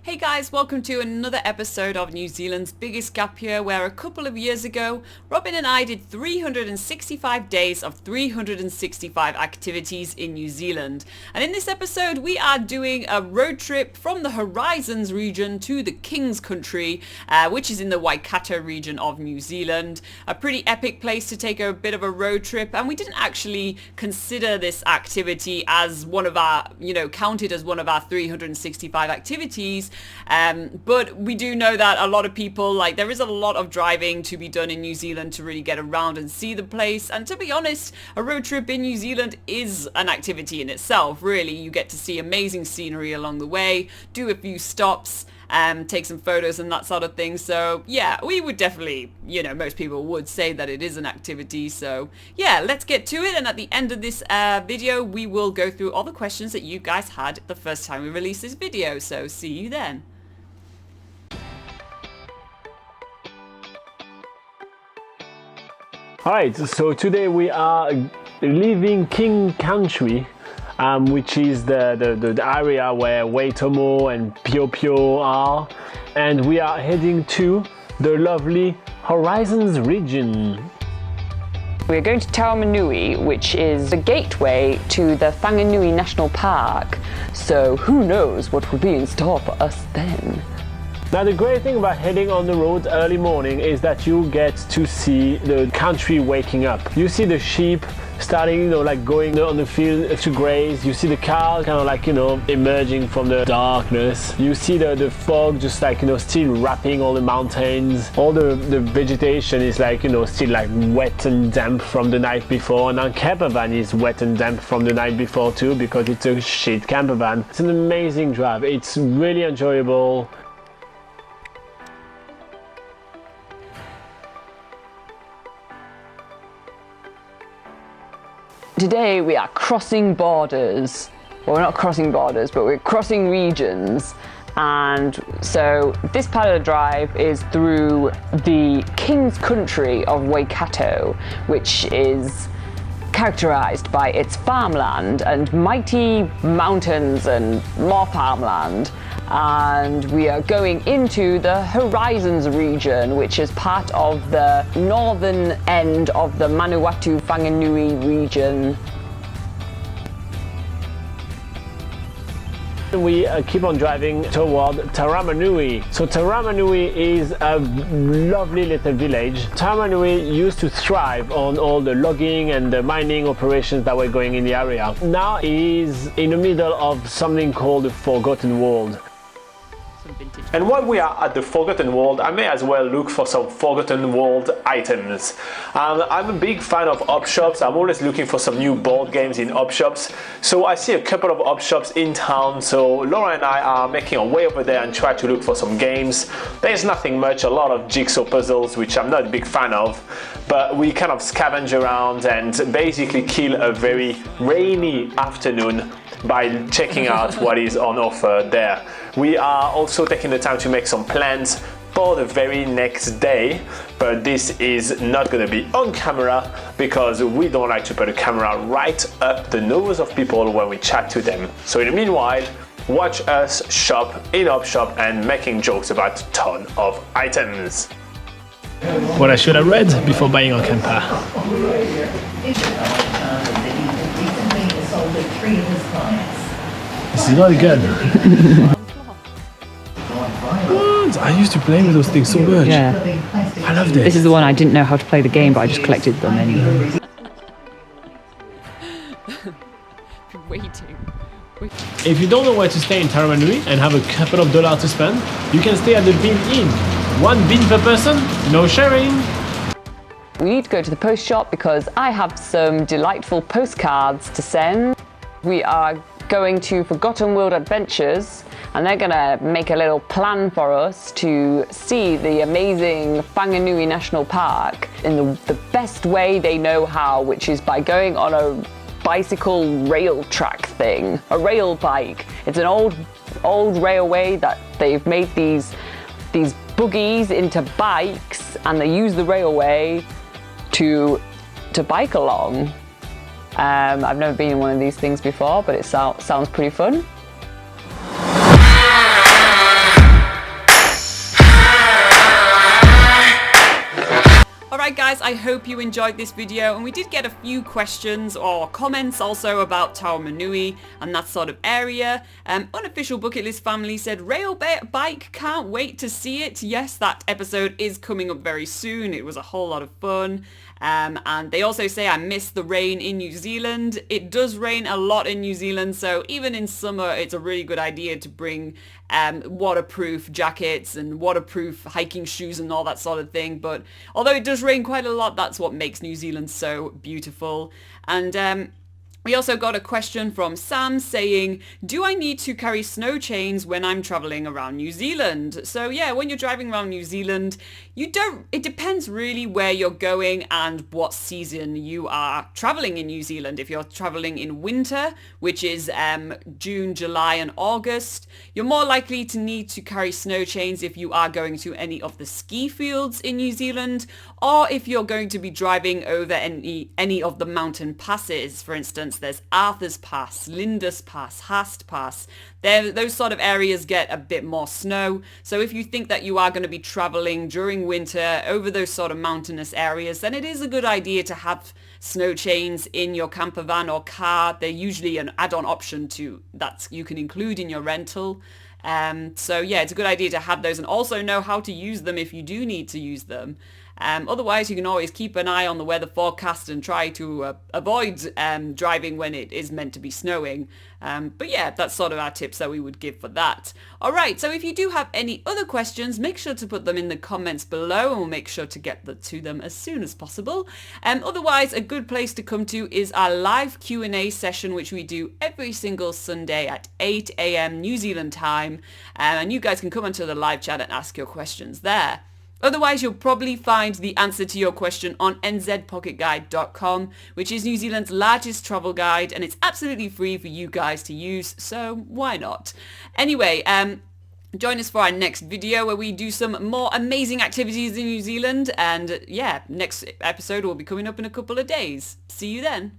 Hey guys, welcome to another episode of New Zealand's Biggest Gap Year, where a couple of years ago, Robin and I did 365 days of 365 activities in New Zealand. And in this episode, we are doing a road trip from the Horizons region to the King's Country, which is in the Waikato region of New Zealand. A pretty epic place to take a bit of a road trip, and we didn't actually consider this activity as one of our, counted as one of our 365 activities. But we do know that a lot of people, there is a lot of driving to be done in New Zealand to really get around and see the place. And to be honest, a road trip in New Zealand is an activity in itself, really. You get to see amazing scenery along the way, do a few stops, take some photos and that sort of thing. So yeah, we would definitely, most people would say that it is an activity. So yeah, let's get to it. And at the end of this video, we will go through all the questions that you guys had the first time we released this video. So see you then. Alright, so today we are leaving King Country, which is the area where Waitomo and Piopio are, and we are heading to the lovely Horizons region. We're going to Taumarunui, which is the gateway to the Whanganui National Park, so who knows what will be in store for us then. Now the great thing about heading on the road early morning is that you get to see the country waking up. You see the sheep starting, going on the field to graze. You see the cows emerging from the darkness. You see the fog just still wrapping all the mountains. All the vegetation is still wet and damp from the night before. And our camper van is wet and damp from the night before too, because it's a shit camper van. It's an amazing drive. It's really enjoyable. Today we are crossing borders. Well, we're not crossing borders, but we're crossing regions. And so this part of the drive is through the King's Country of Waikato, which is characterized by its farmland and mighty mountains and more farmland. And we are going into the Horizons region, which is part of the northern end of the Manawatu Whanganui region. We keep on driving toward Taumarunui. So Taumarunui is a lovely little village. Taumarunui used to thrive on all the logging and the mining operations that were going in the area. Now it is in the middle of something called the Forgotten World. And while we are at the Forgotten World, I may as well look for some Forgotten World items. I'm a big fan of op shops. I'm always looking for some new board games in op shops. So I see a couple of op shops in town, so Laura and I are making our way over there and try to look for some games. There's nothing much, a lot of jigsaw puzzles, which I'm not a big fan of, but we kind of scavenge around and basically kill a very rainy afternoon by checking out what is on offer there. We are also taking the time to make some plans for the very next day, but this is not going to be on camera because we don't like to put a camera right up the nose of people when we chat to them. So in the meanwhile, watch us shop in op shop and making jokes about a ton of items. What I should have read before buying a camper. This is not good. What? I used to play with those things so much. Yeah. I love this. This is the one I didn't know how to play the game, but I just collected them anyway. Waiting. If you don't know where to stay in Taumarunui and have a couple of dollars to spend, you can stay at the Bean Inn. 1 bean per person, no sharing. We need to go to the post shop because I have some delightful postcards to send. We are going to Forgotten World Adventures, and they're gonna make a little plan for us to see the amazing Whanganui National Park in the best way they know how, which is by going on a bicycle rail track thing, a rail bike. It's an old railway that they've made these buggies into bikes, and they use the railway to bike along. I've never been in one of these things before, but it sounds pretty fun. guys, I hope you enjoyed this video, and we did get a few questions or comments also about Taumarunui and that sort of area. Unofficial Bucket List Family said, rail bike, can't wait to see it. Yes, that episode is coming up very soon. It was a whole lot of fun. And they also say, I miss the rain in New Zealand. It does rain a lot in New Zealand, so even in summer it's a really good idea to bring waterproof jackets and waterproof hiking shoes and all that sort of thing. But although it does rain quite a lot, that's what makes New Zealand so beautiful. And we also got a question from Sam saying, do I need to carry snow chains when I'm traveling around New Zealand? So yeah, when you're driving around New Zealand, it depends really where you're going and what season you are traveling in New Zealand. If you're traveling in winter, which is June, July and August, you're more likely to need to carry snow chains if you are going to any of the ski fields in New Zealand, or if you're going to be driving over any of the mountain passes. For instance, there's Arthur's Pass, Lindis Pass, Haast Pass. Those sort of areas get a bit more snow. So if you think that you are going to be traveling during winter over those sort of mountainous areas, then it is a good idea to have snow chains in your camper van or car. They're usually an add-on option that you can include in your rental. So yeah, it's a good idea to have those and also know how to use them if you do need to use them. Otherwise, you can always keep an eye on the weather forecast and try to avoid driving when it is meant to be snowing. But yeah, that's sort of our tips that we would give for that. Alright, so if you do have any other questions, make sure to put them in the comments below and we'll make sure to get to them as soon as possible. Otherwise, a good place to come to is our live Q&A session, which we do every single Sunday at 8 a.m. New Zealand time. And you guys can come onto the live chat and ask your questions there. Otherwise, you'll probably find the answer to your question on nzpocketguide.com, which is New Zealand's largest travel guide, and it's absolutely free for you guys to use, so why not? Anyway, join us for our next video where we do some more amazing activities in New Zealand, and yeah, next episode will be coming up in a couple of days. See you then.